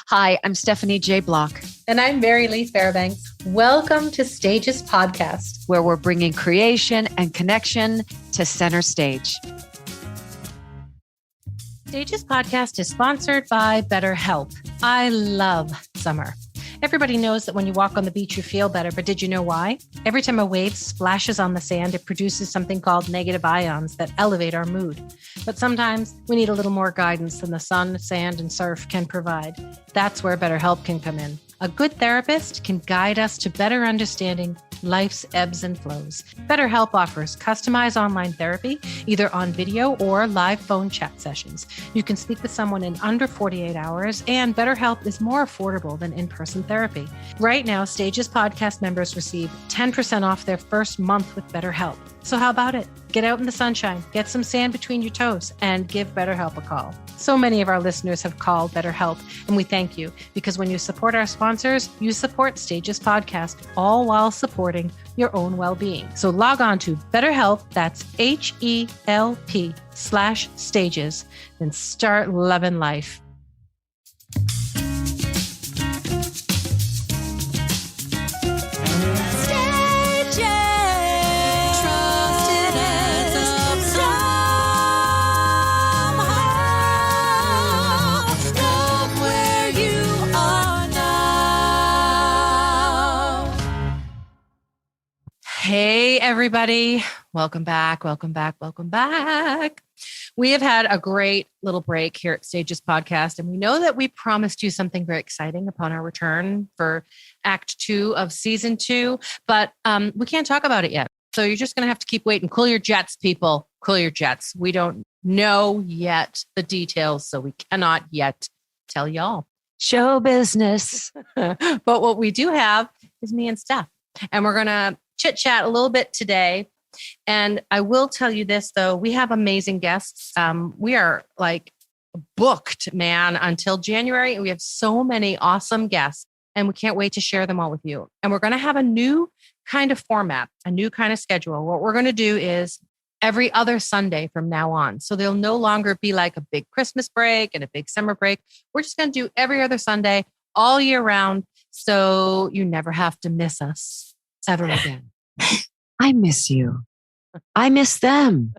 Hi, I'm Stephanie J. Block. And I'm Marylee Fairbanks. Welcome to Stages Podcast, where we're bringing creation and connection to center stage. Stages Podcast is sponsored by BetterHelp. I love summer. Everybody knows that when you walk on the beach, you feel better, but did you know why? Every time a wave splashes on the sand, it produces something called negative ions that elevate our mood. But sometimes we need a little more guidance than the sun, sand, and surf can provide. That's where BetterHelp can come in. A good therapist can guide us to better understanding life's ebbs and flows. BetterHelp offers customized online therapy, either on video or live phone chat sessions. You can speak with someone in under 48 hours, and BetterHelp is more affordable than in-person therapy. Right now, Stages Podcast members receive 10% off their first month with BetterHelp. So how about it? Get out in the sunshine, get some sand between your toes, and give BetterHelp a call. So many of our listeners have called BetterHelp, and we thank you because when you support our sponsors, you support Stages Podcast, all while supporting your own well-being. So log on to BetterHelp, that's HELP/stages, and start loving life. Hey, everybody. Welcome back. We have had a great little break here at Stages Podcast, and we know that we promised you something very exciting upon our return for Act 2 of Season 2, but we can't talk about it yet. So you're just going to have to keep waiting. Cool your jets, people. Cool your jets. We don't know yet the details, so we cannot yet tell y'all. Show business. But what we do have is me and Steph, and we're going to chit chat a little bit today. And I will tell you this, though, we have amazing guests. We are like booked, man, until January. And we have so many awesome guests, and we can't wait to share them all with you. And we're going to have a new kind of format, a new kind of schedule. What we're going to do is every other Sunday from now on. So there'll no longer be like a big Christmas break and a big summer break. We're just going to do every other Sunday all year round. So you never have to miss us ever again. I miss you. I miss them.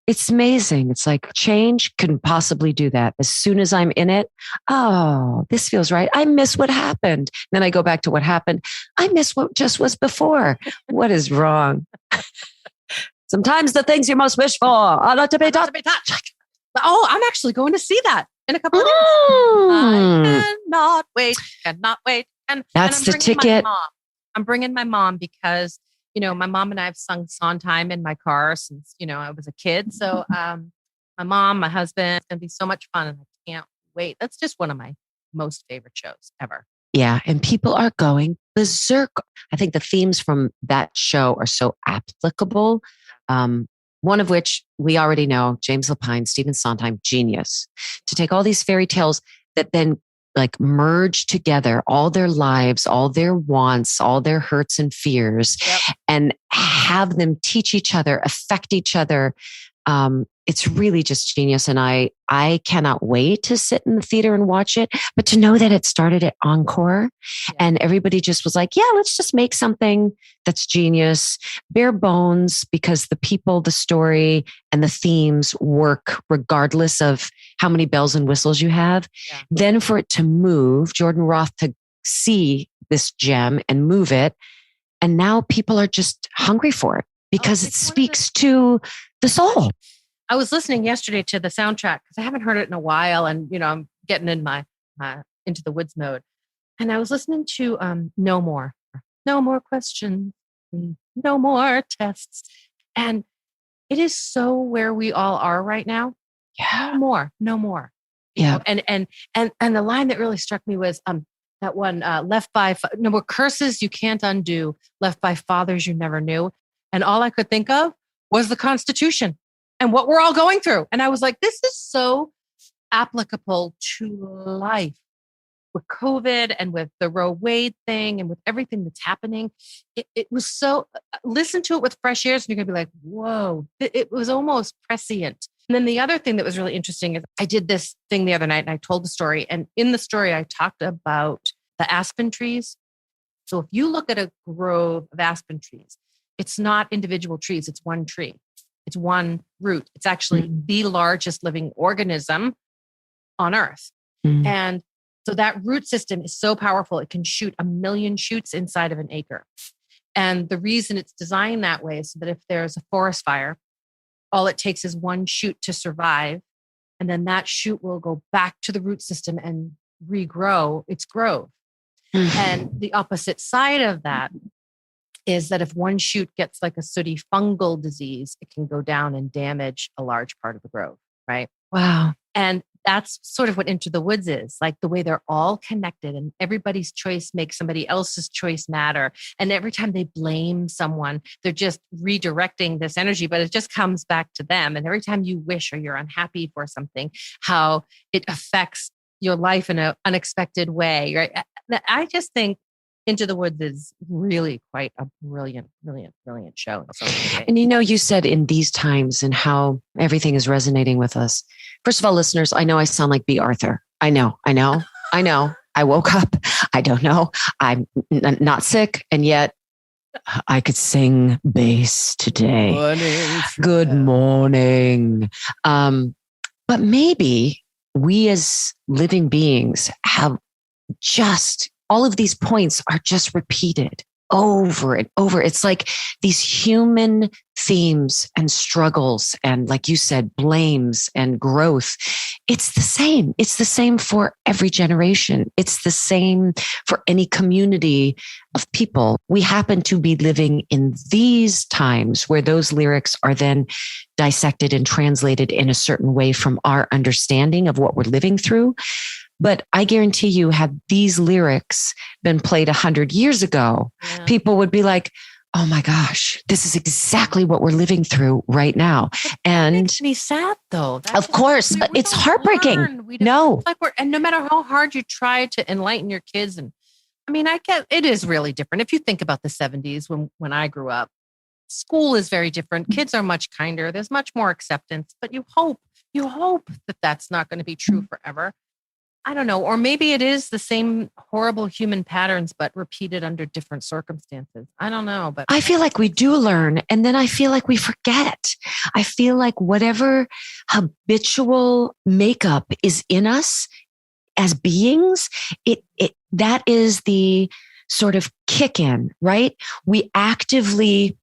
It's amazing. It's like change couldn't possibly do that. As soon as I'm in it, oh, this feels right. I miss what happened. Then I go back to what happened. I miss what just was before. What is wrong? Sometimes the things you most wish for are not to be touched. Oh, I'm actually going to see that in a couple of minutes. I cannot wait. And that's the ticket. I'm bringing my mom because, you know, my mom and I have sung Sondheim in my car since, you know, I was a kid. So my mom, my husband, it's going to be so much fun and I can't wait. That's just one of my most favorite shows ever. Yeah. And people are going berserk. I think the themes from that show are so applicable. One of which we already know, James Lapine, Stephen Sondheim, genius, to take all these fairy tales that then like merge together all their lives, all their wants, all their hurts and fears, and have them teach each other, affect each other. It's really just genius. And I cannot wait to sit in the theater and watch it, but to know that it started at Encore and everybody just was like, yeah, let's just make something that's genius, bare bones, because the people, the story, and the themes work regardless of how many bells and whistles you have. Yeah. Then for it to move, Jordan Roth to see this gem and move it. And now people are just hungry for it because it speaks to the soul. I was listening yesterday to the soundtrack because I haven't heard it in a while. And, you know, I'm getting in my into the woods mode. And I was listening to No More questions, no more tests. And it is so where we all are right now. Yeah. No more. Yeah. And the line that really struck me was that one, left by, no more curses you can't undo, left by fathers you never knew. And all I could think of was the Constitution and what we're all going through. And I was like, this is so applicable to life with COVID and with the Roe Wade thing and with everything that's happening. It was so, listen to it with fresh ears and you're going to be like, whoa, it was almost prescient And then the other thing that was really interesting is I did this thing the other night and I told the story. And in the story, I talked about the aspen trees. So if you look at a grove of aspen trees, it's not individual trees, it's one tree. It's one root. It's actually the largest living organism on Earth. And so that root system is so powerful, it can shoot 1 million shoots inside of an acre. And the reason it's designed that way is so that if there's a forest fire, all it takes is one shoot to survive. And then that shoot will go back to the root system and regrow its growth. And the opposite side of that is that if one shoot gets like a sooty fungal disease, it can go down and damage a large part of the growth, right? Wow. And that's sort of what Into the Woods is, like the way they're all connected and everybody's choice makes somebody else's choice matter. And every time they blame someone, they're just redirecting this energy, but it just comes back to them. And every time you wish or you're unhappy for something, how it affects your life in an unexpected way, right? I just think Into the Woods is really quite a brilliant show. And you said in these times and how everything is resonating with us. First of all, listeners, I know I sound like B. Arthur. I know. I woke up. I don't know. I'm not sick. And yet I could sing bass today. Good morning. But maybe we as living beings have just all of these points are just repeated over and over. It's like these human themes and struggles and, like you said, blames and growth. It's the same. It's the same for every generation. It's the same for any community of people. We happen to be living in these times where those lyrics are then dissected and translated in a certain way from our understanding of what we're living through. But I guarantee you, had these lyrics been played 100 years ago, people would be like, oh my gosh, this is exactly what we're living through right now. And it makes me sad though. Of course, it's heartbreaking. No. And no matter how hard you try to enlighten your kids. And I mean, I get it is really different. If you think about the 70s when I grew up, school is very different. Kids are much kinder. There's much more acceptance, but you hope that that's not going to be true forever. I don't know. Or maybe it is the same horrible human patterns, but repeated under different circumstances. I don't know. But I feel like we do learn. And then I feel like we forget. I feel like whatever habitual makeup is in us as beings, that is the sort of kick in, right? We actively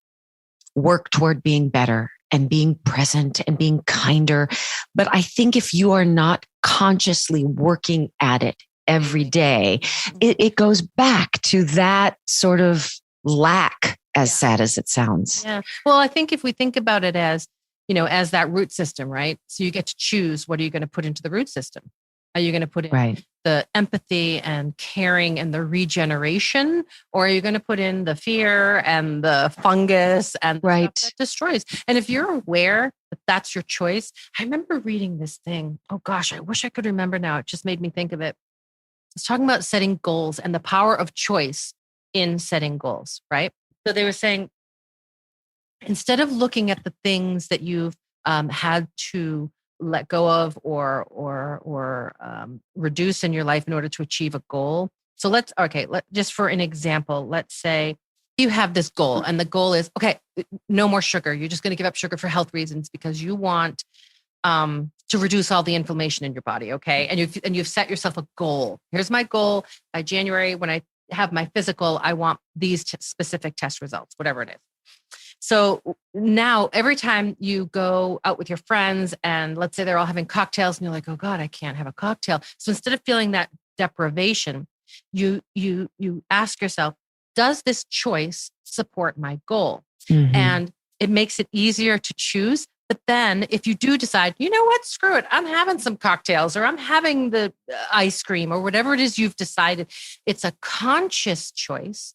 work toward being better and being present and being kinder. But I think if you are not consciously working at it every day, it goes back to that sort of lack, as sad as it sounds. Yeah. Well, I think if we think about it as, as that root system, right? So you get to choose, what are you going to put into the root system? Are you going to put in the empathy and caring and the regeneration? Or are you going to put in the fear and the fungus and the stuff that destroys? And if you're aware that that's your choice, I remember reading this thing. Oh gosh, I wish I could remember now. It just made me think of it. It's talking about setting goals and the power of choice in setting goals, right? So they were saying, instead of looking at the things that you've had to let go of or reduce in your life in order to achieve a goal. So just for an example, let's say you have this goal and the goal is, okay, no more sugar. You're just going to give up sugar for health reasons because you want to reduce all the inflammation in your body. Okay. And you've set yourself a goal. Here's my goal by January. When I have my physical, I want these specific test results, whatever it is. So now every time you go out with your friends and let's say they're all having cocktails and you're like, oh God, I can't have a cocktail. So instead of feeling that deprivation, you ask yourself, does this choice support my goal? Mm-hmm. And it makes it easier to choose. But then if you do decide, you know what, screw it, I'm having some cocktails or I'm having the ice cream or whatever it is you've decided, it's a conscious choice,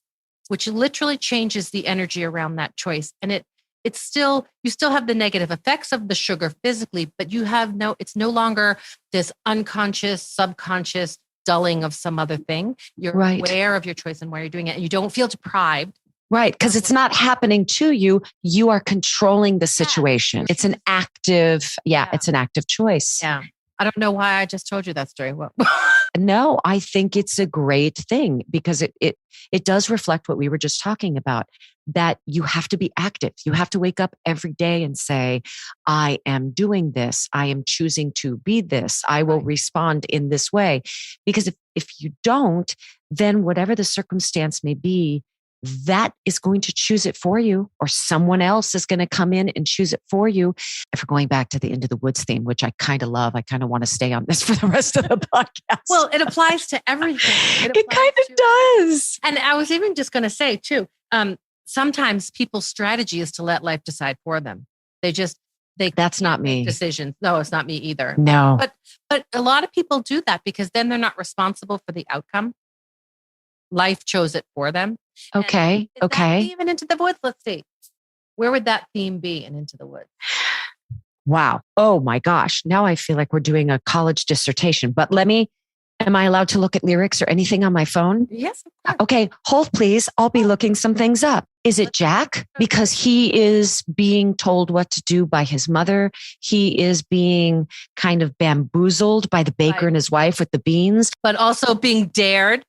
which literally changes the energy around that choice. And you still have the negative effects of the sugar physically, but it's no longer this unconscious, subconscious dulling of some other thing. You're aware of your choice and why you're doing it. And you don't feel deprived. Right. Because it's not happening to you. You are controlling the situation. It's an active, it's an active choice. Yeah. I don't know why I just told you that story. Well, No, I think it's a great thing because it does reflect what we were just talking about, that you have to be active. You have to wake up every day and say, I am doing this. I am choosing to be this. I will respond in this way. Because if you don't, then whatever the circumstance may be, that is going to choose it for you, or someone else is going to come in and choose it for you. If we're going back to the Into the Woods theme, which I kind of love, I kind of want to stay on this for the rest of the podcast. Well, it applies to everything. It kind of does. And I was even just going to say too, sometimes people's strategy is to let life decide for them. That's not me. Decisions. No, it's not me either. No. But a lot of people do that because then they're not responsible for the outcome. Life chose it for them. Okay. Okay. Even Into the Woods. Let's see. Where would that theme be in Into the Woods? Wow. Oh my gosh. Now I feel like we're doing a college dissertation, but am I allowed to look at lyrics or anything on my phone? Yes. Of course. Okay. Hold please. I'll be looking some things up. Is it Jack? Because he is being told what to do by his mother. He is being kind of bamboozled by the baker and his wife with the beans. But also being dared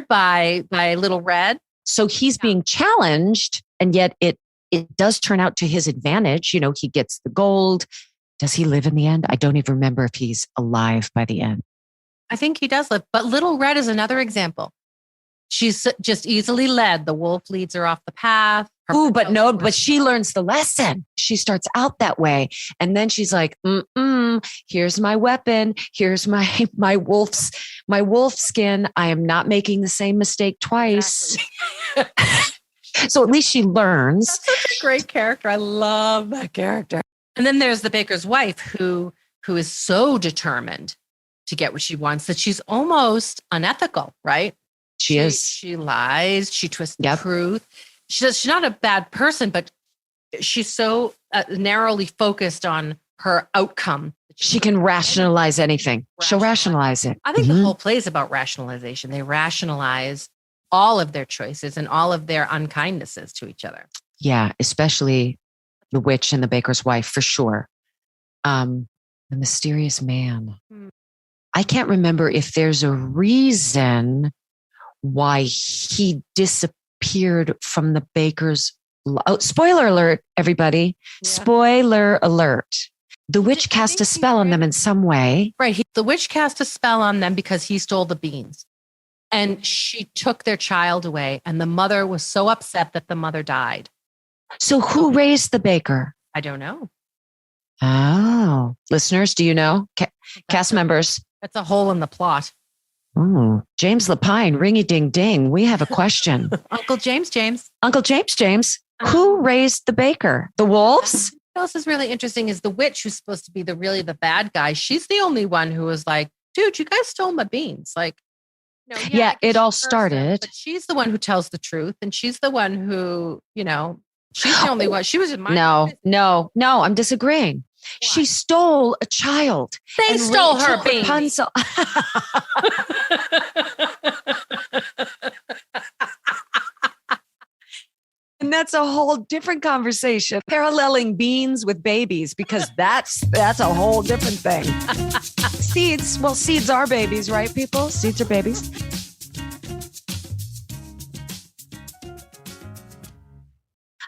by Little Red. So he's being challenged, and yet it does turn out to his advantage. You know, he gets the gold. Does he live in the end? I don't even remember if he's alive by the end. I think he does live. But Little Red is another example. She's just easily led. The wolf leads her off the path. But she learns the lesson. She starts out that way. And then she's like, here's my weapon. Here's my wolf skin. I am not making the same mistake twice. Exactly. So at least she learns. That's such a great character. I love that character. And then there's the baker's wife who is so determined to get what she wants that she's almost unethical, right? She is. She lies. She twists the truth. She's not a bad person, but she's so narrowly focused on her outcome. She can rationalize anything. She'll rationalize it. I think the whole play is about rationalization. They rationalize all of their choices and all of their unkindnesses to each other. Yeah, especially the witch and the baker's wife, for sure. The mysterious man. I can't remember if there's a reason why he disappeared from the baker's. Spoiler alert, everybody. Yeah. Spoiler alert. The witch cast a spell on them in some way. Right. The witch cast a spell on them because he stole the beans. And she took their child away. And the mother was so upset that the mother died. So who raised the baker? I don't know. Oh, listeners, do you know? Cast members. That's a hole in the plot. Oh, James Lapine, ringy ding ding. We have a question. Uncle James. Uncle James. Who raised the baker? The wolves? What else is really interesting is the witch, who's supposed to be the bad guy. She's the only one who was like, dude, you guys stole my beans. Like, yeah, it all started. But she's the one who tells the truth. And she's the one who, she's the only one. She was in my No, I'm disagreeing. What? She stole a child. They stole her beans. Rapunzel. And that's a whole different conversation. Paralleling beans with babies, because that's a whole different thing. Seeds. Well, seeds are babies, right, people? Seeds are babies.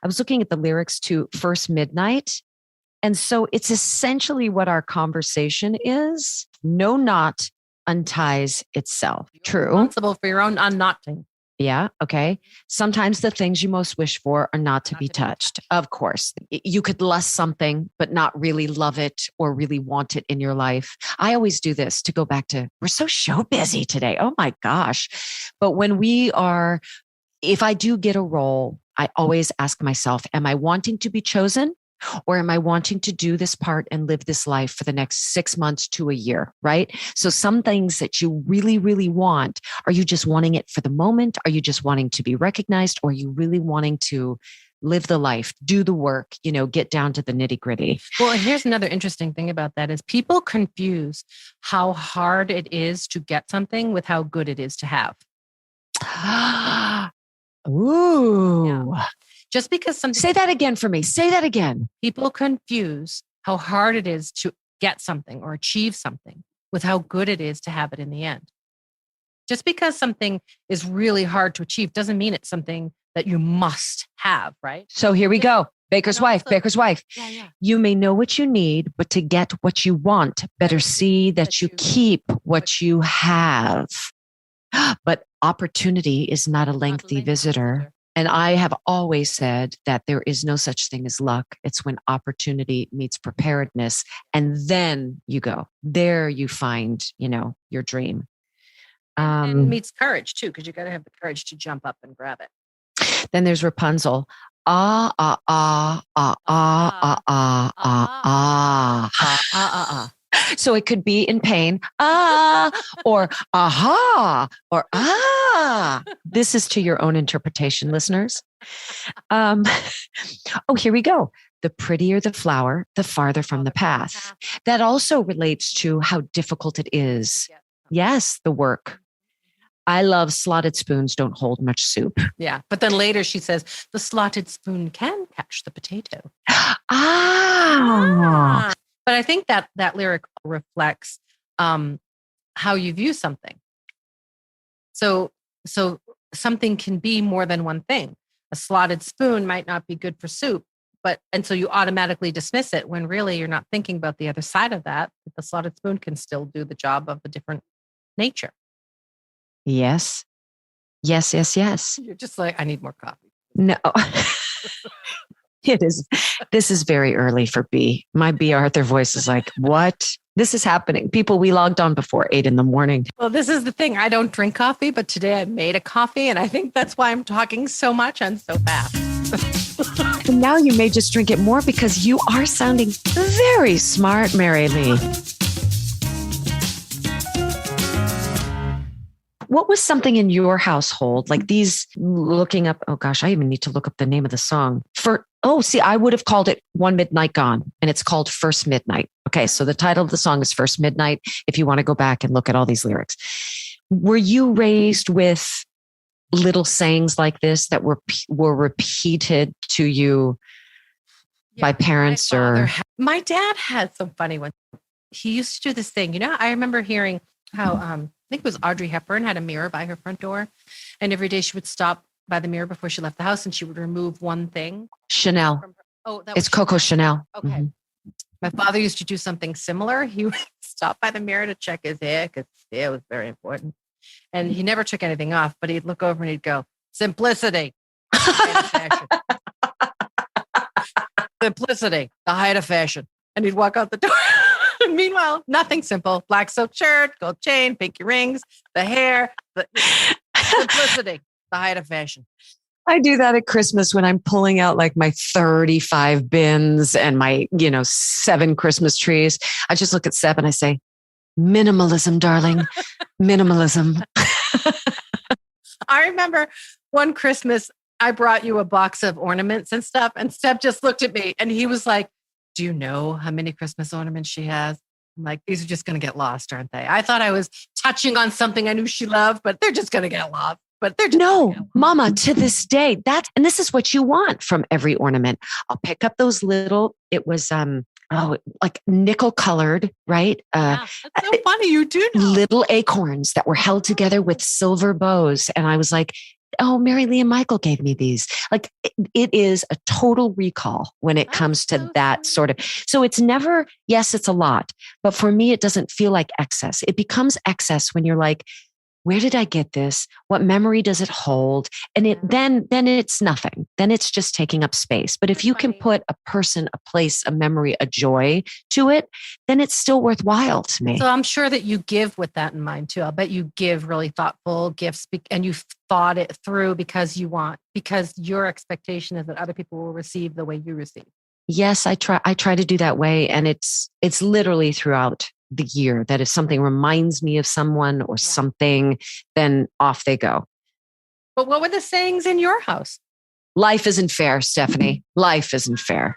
I was looking at the lyrics to First Midnight. And so it's essentially what our conversation is. No knot unties itself. You're responsible for your own unknotting. Yeah. Okay. Sometimes the things you most wish for are not to be touched. Of course, you could lust something, but not really love it or really want it in your life. I always do this to go back to, we're so show busy today. Oh my gosh. But if I do get a role, I always ask myself, am I wanting to be chosen? Or am I wanting to do this part and live this life for the next 6 months to a year, right? So some things that you really, really want, are you just wanting it for the moment? Are you just wanting to be recognized? Or are you really wanting to live the life, do the work, get down to the nitty gritty? Well, and here's another interesting thing about that is people confuse how hard it is to get something with how good it is to have. Ooh. Yeah. Just because something. Say that again for me. Say that again. People confuse how hard it is to get something or achieve something with how good it is to have it in the end. Just because something is really hard to achieve doesn't mean it's something that you must have, right? So here we go. Baker's wife. Yeah. You may know what you need, but to get what you want, better see that you keep what you have. But opportunity is not a lengthy visitor. And I have always said that there is no such thing as luck. It's when opportunity meets preparedness. And then you go. There you find, your dream. And it meets courage too, because you got to have the courage to jump up and grab it. Then there's Rapunzel. So it could be in pain, or aha, or ah. This is to your own interpretation, listeners. Here we go. The prettier the flower, the farther from the path. That also relates to how difficult it is. Yes, the work. I love slotted spoons don't hold much soup. Yeah. But then later she says, the slotted spoon can catch the potato. But I think that lyric reflects how you view something. So something can be more than one thing. A slotted spoon might not be good for soup, and so you automatically dismiss it when really you're not thinking about the other side of that. The slotted spoon can still do the job of a different nature. Yes. You're just like, I need more coffee. No. It is. This is very early for B. My B. Arthur voice is like, what? This is happening. People, we logged on before 8 a.m. Well, this is the thing. I don't drink coffee, but today I made a coffee. And I think that's why I'm talking so much and so fast. And now you may just drink it more because you are sounding very smart, Marylee. What was something in your household like these looking up? Oh gosh, I even need to look up the name of the song I would have called it One Midnight Gone, and it's called First Midnight. Okay. So the title of the song is First Midnight. If you want to go back and look at all these lyrics, were you raised with little sayings like this that were repeated to you by parents my dad had some funny ones. He used to do this thing, I remember hearing how, I think it was Audrey Hepburn had a mirror by her front door. And every day she would stop by the mirror before she left the house and she would remove one thing. Chanel. It's Coco Chanel. Okay. Mm-hmm. My father used to do something similar. He would stop by the mirror to check his hair because hair was very important. And he never took anything off, but he'd look over and he'd go, simplicity. Simplicity, the height of fashion. And he'd walk out the door. Meanwhile, nothing simple. Black silk shirt, gold chain, pinky rings, the hair, simplicity, the height of fashion. I do that at Christmas when I'm pulling out like my 35 bins and my, 7 Christmas trees. I just look at Seb and I say, minimalism, darling, minimalism. I remember one Christmas, I brought you a box of ornaments and stuff, and Seb just looked at me and he was like, do you know how many Christmas ornaments she has? I'm like, these are just going to get lost, aren't they? I thought I was touching on something I knew she loved, but they're just going to get lost. But they're just Mama, to this day, and this is what you want from every ornament. I'll pick up those little, it was, like nickel colored, right? That's so funny. You do know. Little acorns that were held together with silver bows. And I was like, oh, Marylee and Michael gave me these. Like it is a total recall when it comes to that sort of. So it's never, yes, it's a lot, but for me, it doesn't feel like excess. It becomes excess when you're like, where did I get this? What memory does it hold? And then it's nothing. Then it's just taking up space. But if you can put a person, a place, a memory, a joy to it, then it's still worthwhile to me. So I'm sure that you give with that in mind too. I'll bet you give really thoughtful gifts and you've thought it through because your expectation is that other people will receive the way you receive. Yes, I try to do that way. And it's literally throughout the year that if something reminds me of someone or something, then off they go. But what were the sayings in your house? Life isn't fair, Stephanie. Life isn't fair.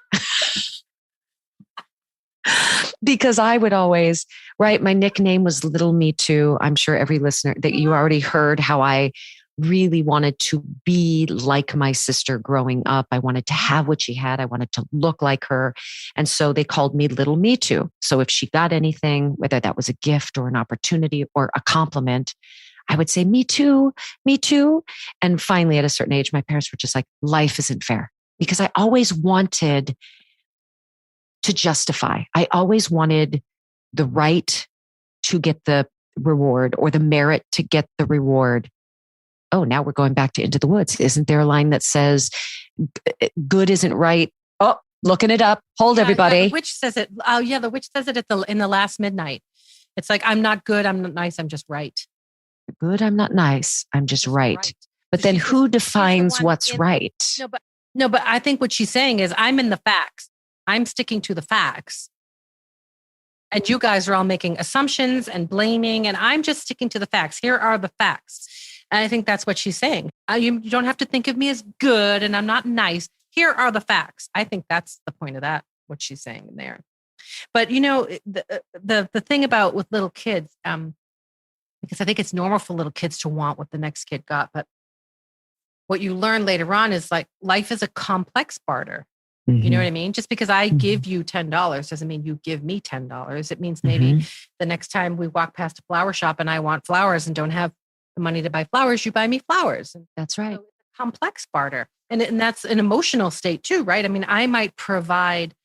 Because I would always, right? My nickname was Little Me Too. I'm sure every listener that you already heard how I really wanted to be like my sister growing up. I wanted to have what she had. I wanted to look like her. And so they called me Little Me Too. So if she got anything, whether that was a gift or an opportunity or a compliment, I would say, me too, me too. And finally, at a certain age, my parents were just like, life isn't fair, because I always wanted to justify. I always wanted the right to get the reward or the merit to get the reward. Oh, now we're going back to Into the Woods. Isn't there a line that says, good isn't right? Oh, looking it up. Hold, everybody. Yeah, the witch says it. Oh, yeah, the witch says it in the last midnight. It's like, I'm not good, I'm not nice, I'm just right. Good, I'm not nice, I'm just right. But so then who defines what's right? No, but I think what she's saying is, I'm in the facts. I'm sticking to the facts. And you guys are all making assumptions and blaming, and I'm just sticking to the facts. Here are the facts. And I think that's what she's saying. You don't have to think of me as good and I'm not nice. Here are the facts. I think that's the point of that, what she's saying in there. But, you know, the thing about with little kids, because I think it's normal for little kids to want what the next kid got. But what you learn later on is like, life is a complex barter. Mm-hmm. You know what I mean? Just because I give you $10 doesn't mean you give me $10. It means maybe the next time we walk past a flower shop and I want flowers and don't have the money to buy flowers, you buy me flowers. And that's right. So it's a complex barter. And that's an emotional state too, right? I mean, I might provide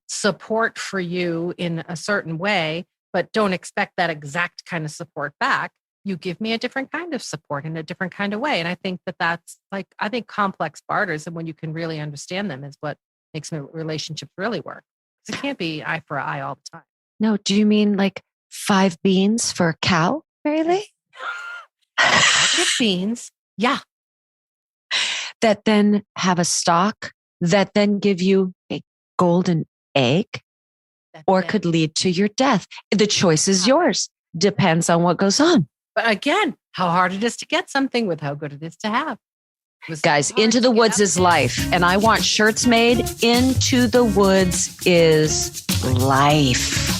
support for you in a certain way, but don't expect that exact kind of support back. You give me a different kind of support in a different kind of way. And I think that's like, I think complex barters, and when you can really understand them, is what makes relationships really work. Because it can't be eye for eye all the time. No, do you mean like 5 beans for a cow, Marylee? 5 beans, yeah. That then have a stalk that then give you a golden egg, or could lead to your death. The choice is yours. Depends on what goes on. But again, how hard it is to get something with how good it is to have. Guys, Into the Woods is life. And I want shirts made. Into the Woods is life.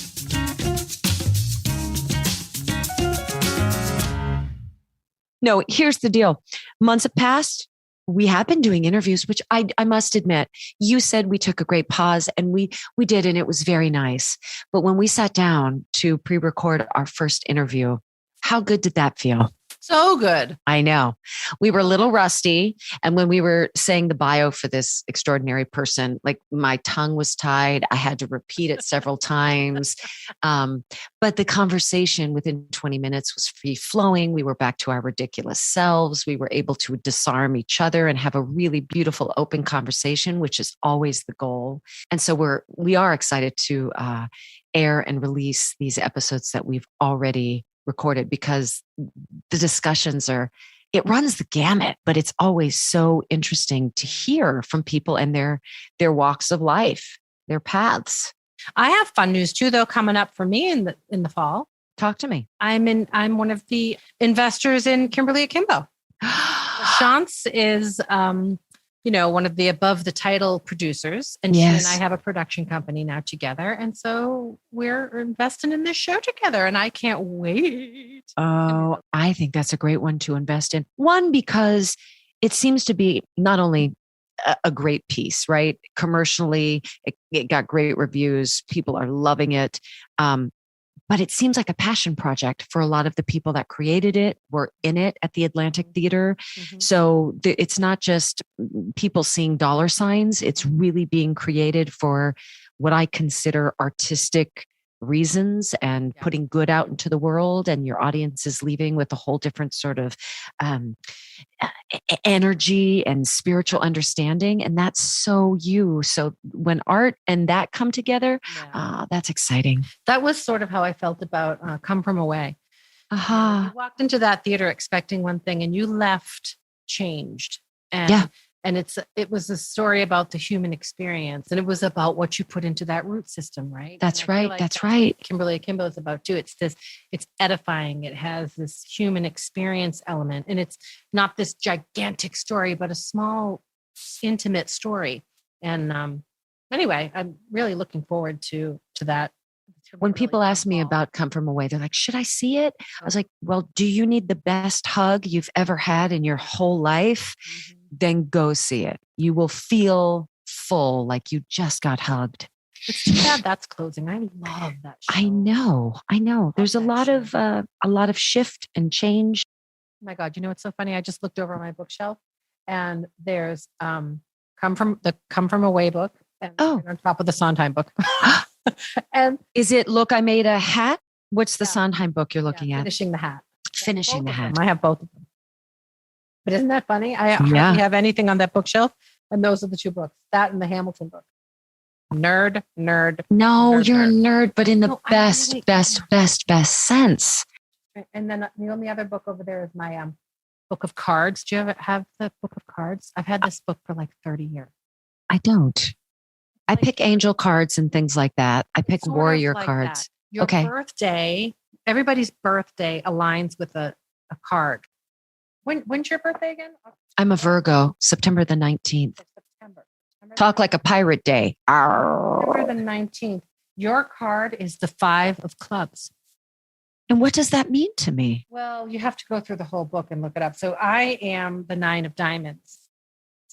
No, here's the deal. Months have passed. We have been doing interviews, which I must admit, you said we took a great pause, and we did, and it was very nice. But when we sat down to pre-record our first interview, how good did that feel? So good. I know. We were a little rusty. And when we were saying the bio for this extraordinary person, like my tongue was tied. I had to repeat it several times. But the conversation within 20 minutes was free flowing. We were back to our ridiculous selves. We were able to disarm each other and have a really beautiful, open conversation, which is always the goal. And so we are excited to air and release these episodes that we've already recorded, because the discussions it runs the gamut, but it's always so interesting to hear from people and their walks of life, their paths. I have fun news too, though, coming up for me in the fall. Talk to me. I'm one of the investors in Kimberly Akimbo. Chance is, one of the above the title producers, and yes. She and I have a production company now together. And so we're investing in this show together, and I can't wait. Oh, I think that's a great one to invest in. One, because it seems to be not only a great piece, right? Commercially, it got great reviews. People are loving it. But it seems like a passion project for a lot of the people that created it, were in it at the Atlantic Theater. Mm-hmm. So it's not just people seeing dollar signs. It's really being created for what I consider artistic reasons and putting good out into the world. And your audience is leaving with a whole different sort of energy and spiritual understanding. And that's so you. So when art and that come together, that's exciting. That was sort of how I felt about Come From Away. Uh-huh. You walked into that theater expecting one thing, and you left changed. And it was a story about the human experience, and it was about what you put into that root system, right? That's right. That's right. Kimberly Akimbo is about too. It's edifying. It has this human experience element, and it's not this gigantic story, but a small, intimate story. And anyway, I'm really looking forward to that When people ask me about Come From Away, they're like, should I see it? I was like, well, do you need the best hug you've ever had in your whole life? Then go see it. You will feel full, like you just got hugged. It's too bad that's closing. I love that show. I know. There's a lot of shift and change. Oh my God, you know what's so funny? I just looked over my bookshelf and there's Come From Away book and on top of the Sondheim book. And is it Look, I Made a Hat? What's the Sondheim book you're looking at? Finishing the Hat. Finishing the Hat. I have both of them. But isn't that funny? I hardly have anything on that bookshelf. And those are the two books, that and the Hamilton book. Nerd. No, you're a nerd, but in the best sense. And then the only other book over there is my book of cards. Do you ever have the book of cards? I've had this book for like 30 years. I don't. I pick angel cards and things like that. I pick warrior cards. Your birthday, everybody's birthday aligns with a card. When's your birthday again? I'm a Virgo, September the 19th. September. Talk like a pirate day. September the 19th. Your card is the 5 of clubs. And what does that mean to me? Well, you have to go through the whole book and look it up. So I am the 9 of diamonds.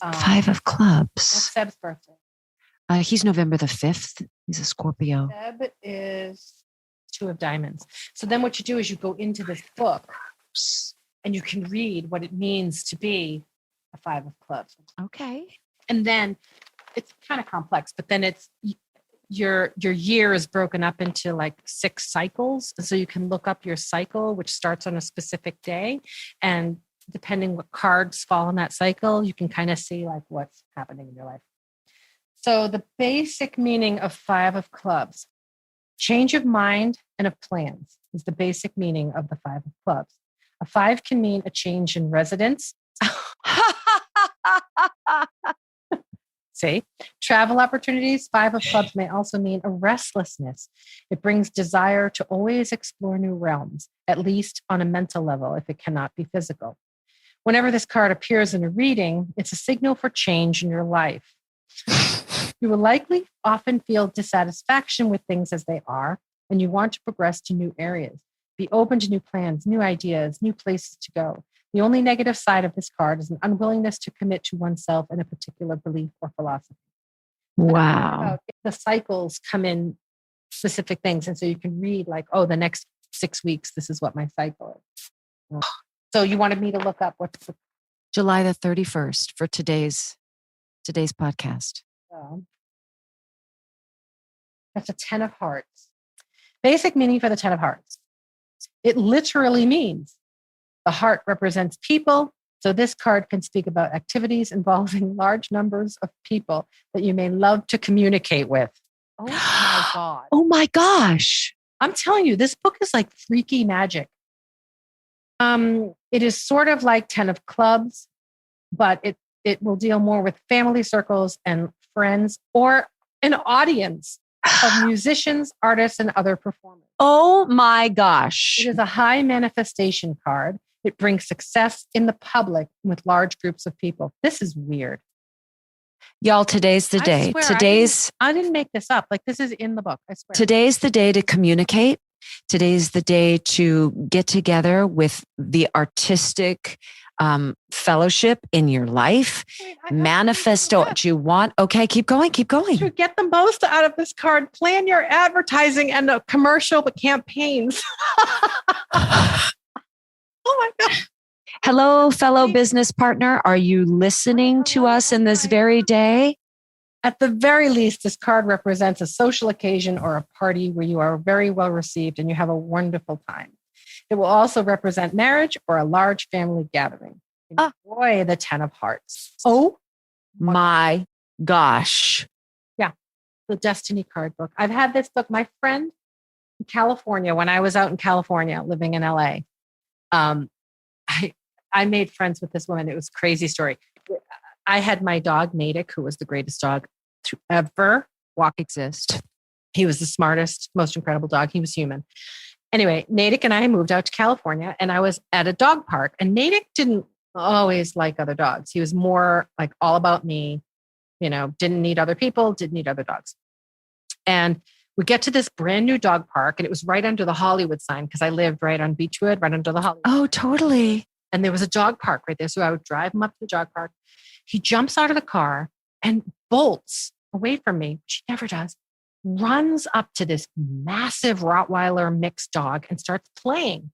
5 of clubs. What's Seb's birthday? He's November the 5th. He's a Scorpio. Seb is 2 of diamonds. So then what you do is you go into this book and you can read what it means to be a 5 of clubs. Okay. And then it's kind of complex, but then it's your year is broken up into like 6 cycles. So you can look up your cycle, which starts on a specific day. And depending what cards fall in that cycle, you can kind of see like what's happening in your life. So the basic meaning of 5 of clubs, change of mind and of plans is the basic meaning of the 5 of clubs. A 5 can mean a change in residence. See, travel opportunities. 5 of clubs may also mean a restlessness. It brings desire to always explore new realms, at least on a mental level, if it cannot be physical. Whenever this card appears in a reading, it's a signal for change in your life. You will likely often feel dissatisfaction with things as they are, and you want to progress to new areas. Be open to new plans, new ideas, new places to go. The only negative side of this card is an unwillingness to commit to oneself in a particular belief or philosophy. Wow. The cycles come in specific things. And so you can read like, oh, the next 6 weeks, this is what my cycle is. So you wanted me to look up what's the July the 31st for today's podcast. That's a 10 of hearts. Basic meaning for the 10 of hearts. It literally means the heart represents people. So this card can speak about activities involving large numbers of people that you may love to communicate with. Oh my God. Oh my gosh. I'm telling you, this book is like freaky magic. It is sort of like 10 of clubs, but it will deal more with family circles and friends or an audience of musicians, artists, and other performers. Oh my gosh. It is a high manifestation card. It brings success in the public with large groups of people. This is weird. Y'all, today's the day. I didn't make this up. Like, this is in the book. I swear. Today's the day to communicate. Today's the day to get together with the artistic fellowship in your life. Manifest what you want. Okay, keep going. To get the most out of this card, plan your advertising and commercial campaigns. Oh my God. Hello, fellow business partner. Are you listening to us in this very day? At the very least, this card represents a social occasion or a party where you are very well received and you have a wonderful time. It will also represent marriage or a large family gathering. Enjoy the 10 of hearts. Oh my gosh. Yeah, the Destiny card book. I've had this book. My friend in California, when I was out in California living in LA, I made friends with this woman. It was a crazy story. I had my dog, Natick, who was the greatest dog to ever walk exist. He was the smartest, most incredible dog. He was human. Anyway, Natick and I moved out to California and I was at a dog park and Natick didn't always like other dogs. He was more like all about me, didn't need other people, didn't need other dogs. And We get to this brand new dog park, and it was right under the Hollywood sign because I lived right on Beechwood, right under the Hollywood. Oh, totally. And there was a dog park right there. So I would drive him up to the dog park. He jumps out of the car and bolts away from me. She never does. Runs up to this massive Rottweiler mixed dog and starts playing.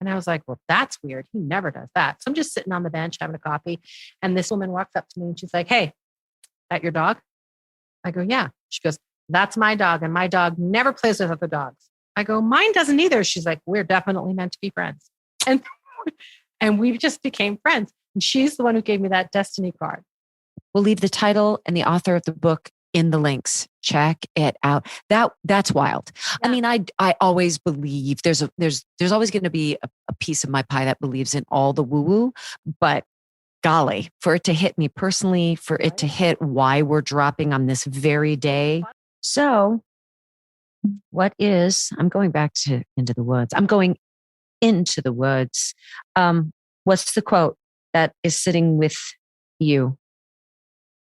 And I was like, well, that's weird. He never does that. So I'm just sitting on the bench having a coffee. And this woman walks up to me and she's like, hey, that your dog? I go, yeah. She goes, that's my dog. And my dog never plays with other dogs. I go, mine doesn't either. She's like, we're definitely meant to be friends. And we just became friends. And she's the one who gave me that destiny card. We'll leave the title and the author of the book in the links. Check it out. That's wild. Yeah. I mean, I always believe there's always going to be a piece of my pie that believes in all the woo-woo, but golly, for it to hit me personally, for it to hit why we're dropping on this very day. So I'm going back to Into the Woods. I'm going into the woods. What's the quote that is sitting with you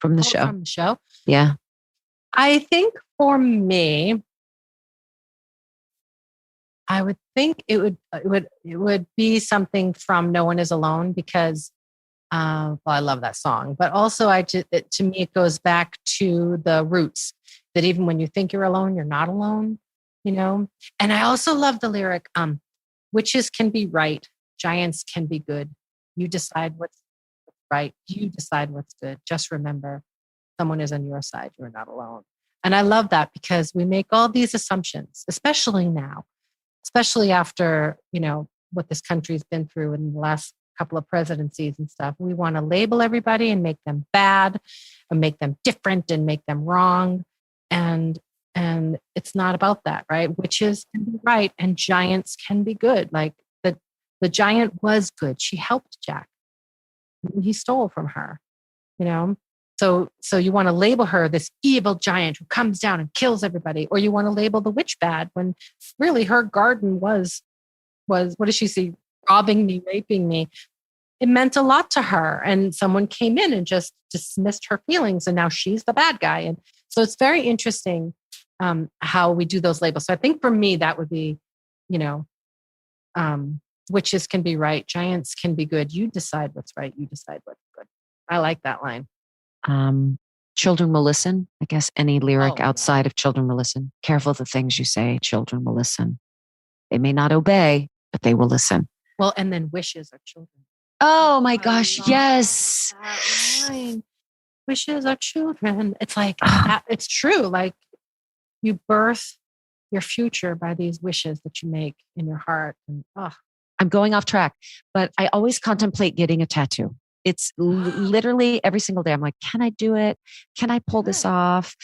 from the show? From the show? Yeah. I think for me, I would think it would be something from No One Is Alone because, well, I love that song, but also to me, it goes back to the roots that even when you think you're alone, you're not alone, you know? And I also love the lyric, witches can be right. Giants can be good. You decide what's right. You decide what's good. Just remember, someone is on your side. You're not alone. And I love that because we make all these assumptions, especially now, especially after, what this country's been through in the last couple of presidencies and stuff. We want to label everybody and make them bad and make them different and make them wrong. And it's not about that, right? Witches can be right and giants can be good. Like the giant was good. She helped Jack. He stole from her, So you want to label her this evil giant who comes down and kills everybody, or you want to label the witch bad when really her garden was what did she see? Robbing me, raping me. It meant a lot to her, and someone came in and just dismissed her feelings, and now she's the bad guy. And so it's very interesting how we do those labels. So I think for me that would be, witches can be right, giants can be good. You decide what's right. You decide what's good. I like that line. Children will listen. I guess any lyric outside of children will listen. Careful the things you say. Children will listen. They may not obey, but they will listen. Well, and then wishes are children. Oh my gosh. Yes. Wishes are children. It's like, it's true. Like you birth your future by these wishes that you make in your heart. And I'm going off track, but I always contemplate getting a tattoo. It's literally every single day. I'm like, can I do it? Can I pull this off?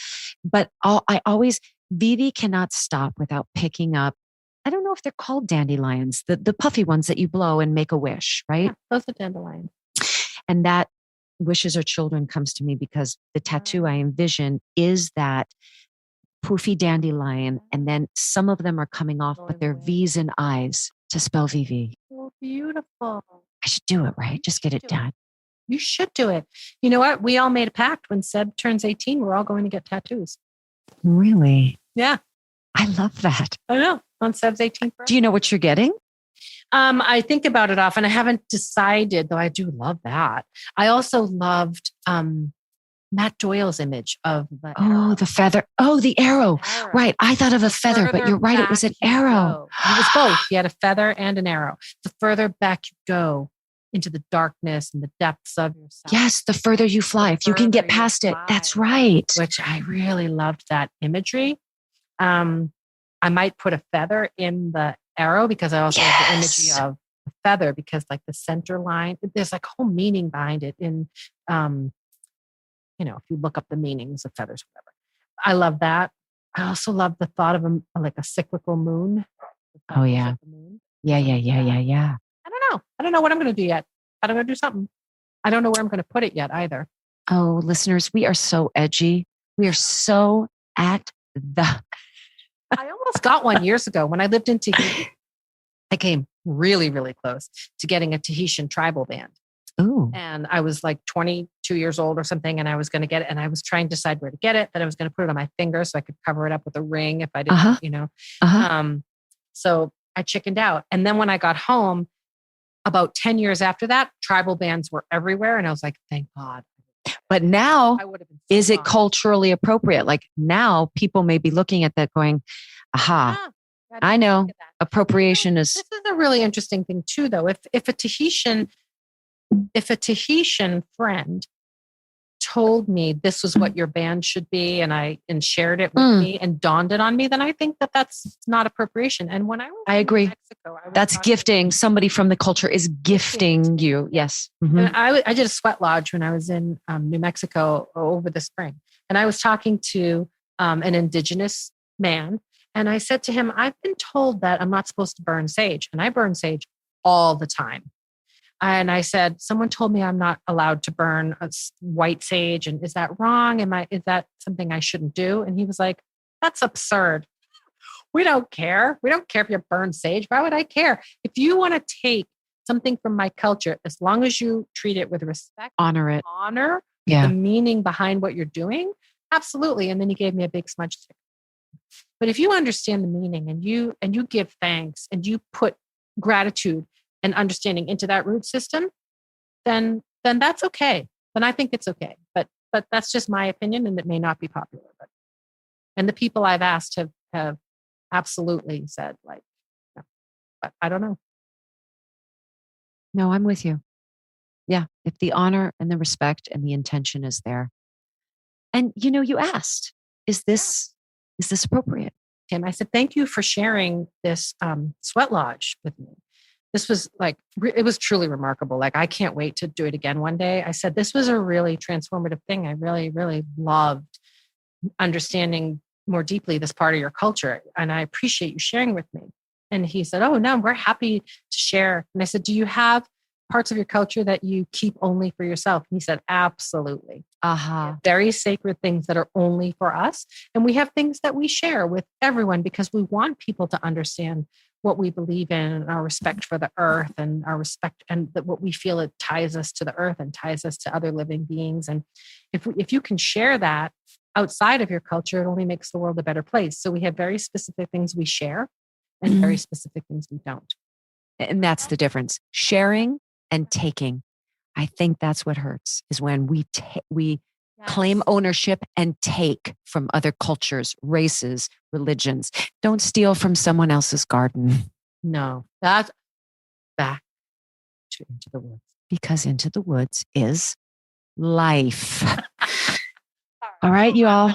But Vivi cannot stop without picking up. I don't know if they're called dandelions, the puffy ones that you blow and make a wish, right? Yeah, those are dandelions. And that wishes are children comes to me because the tattoo I envision is that poofy dandelion. And then some of them are coming off, but they're V's and I's to spell Vivi. Oh, beautiful. I should do it, right? Just get it done. You should do it. You know what? We all made a pact when Seb turns 18, we're all going to get tattoos. Really? Yeah. I love that. I know. On Seb's 18th birthday. Do you know what you're getting? I think about it often. I haven't decided, though I do love that. I also loved Matt Doyle's image of the arrow. The feather. Oh, the arrow. Right. I thought of a feather, but you're right. It was an arrow. It was both. He had a feather and an arrow. The further back you go into the darkness and the depths of yourself. Yes, the further you fly. If you can get past it. That's right. Which I really loved that imagery. I might put a feather in the arrow because I also have the imagery of the feather because like the center line, there's like a whole meaning behind it in, if you look up the meanings of feathers, whatever. I love that. I also love the thought of a cyclical moon. Oh yeah. Yeah. I don't know what I'm going to do yet, but I'm going to do something. I don't know where I'm going to put it yet either. Oh, listeners, we are so edgy. We are so at the... I almost got one years ago when I lived in Tahiti. I came really, really close to getting a Tahitian tribal band. Oh, And I was like 22 years old or something, and I was going to get it. And I was trying to decide where to get it. Then I was going to put it on my finger so I could cover it up with a ring if I didn't, So I chickened out. And then when I got home, about 10 years after that, tribal bands were everywhere. And I was like, thank God. but now, I would have been is it culturally appropriate? Like now people may be looking at that going, aha, I know appropriation is. This is a really interesting thing too, though. If a Tahitian friend told me this was what your band should be and shared it with me and dawned it on me, then I think that that's not appropriation. And when I agree. in Mexico, That's gifting. Somebody from the culture is gifting you. Yes. Mm-hmm. And I did a sweat lodge when I was in New Mexico over the spring. And I was talking to an indigenous man. And I said to him, I've been told that I'm not supposed to burn sage. And I burn sage all the time. And I said, someone told me I'm not allowed to burn a white sage. And is that wrong? Is that something I shouldn't do? And he was like, that's absurd. We don't care. We don't care if you burn sage. Why would I care? If you want to take something from my culture, as long as you treat it with respect, honor it, honor the meaning behind what you're doing. Absolutely. And then he gave me a big smudge stick. But if you understand the meaning and you give thanks and you put gratitude and understanding into that root system, then that's okay. Then I think it's okay. But that's just my opinion, and it may not be popular. And the people I've asked have absolutely said, like, no. But I don't know. No, I'm with you. Yeah, if the honor and the respect and the intention is there, and you asked, is this appropriate? Tim, I said, thank you for sharing this sweat lodge with me. This was it was truly remarkable. Like, I can't wait to do it again one day. I said, this was a really transformative thing. I really, really loved understanding more deeply this part of your culture. And I appreciate you sharing with me. And he said, oh, no, we're happy to share. And I said, do you have parts of your culture that you keep only for yourself? And he said, absolutely. Very sacred things that are only for us. And we have things that we share with everyone because we want people to understand what we believe in and our respect for the earth and our respect and what we feel it ties us to the earth and ties us to other living beings. And if you can share that outside of your culture, it only makes the world a better place. So we have very specific things we share and very specific things we don't. And that's the difference. Sharing and taking. I think that's what hurts, is when we claim ownership and take from other cultures, races, religions. Don't steal from someone else's garden. No, that's back to Into the Woods. Because Into the Woods is life. All right, you all.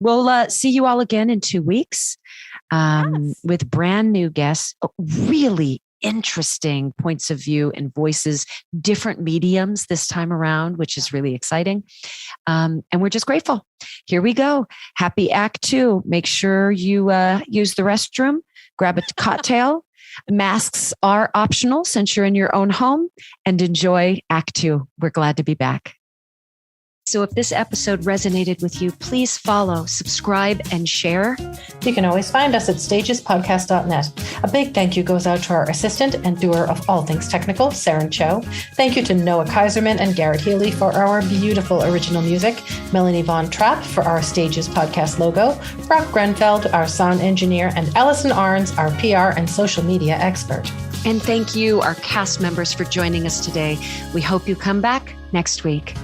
We'll see you all again in 2 weeks with brand new guests. Really interesting points of view and voices, different mediums this time around, which is really exciting. And we're just grateful. Here we go. Happy Act 2. Make sure you use the restroom, grab a cocktail. Masks are optional since you're in your own home, and enjoy Act 2. We're glad to be back. So if this episode resonated with you, please follow, subscribe, and share. You can always find us at stagespodcast.net. A big thank you goes out to our assistant and doer of all things technical, Saren Cho. Thank you to Noah Kaiserman and Garrett Healy for our beautiful original music, Melanie Von Trapp for our Stages Podcast logo, Brock Grenfeld, our sound engineer, and Ellison Arns, our PR and social media expert. And thank you, our cast members, for joining us today. We hope you come back next week.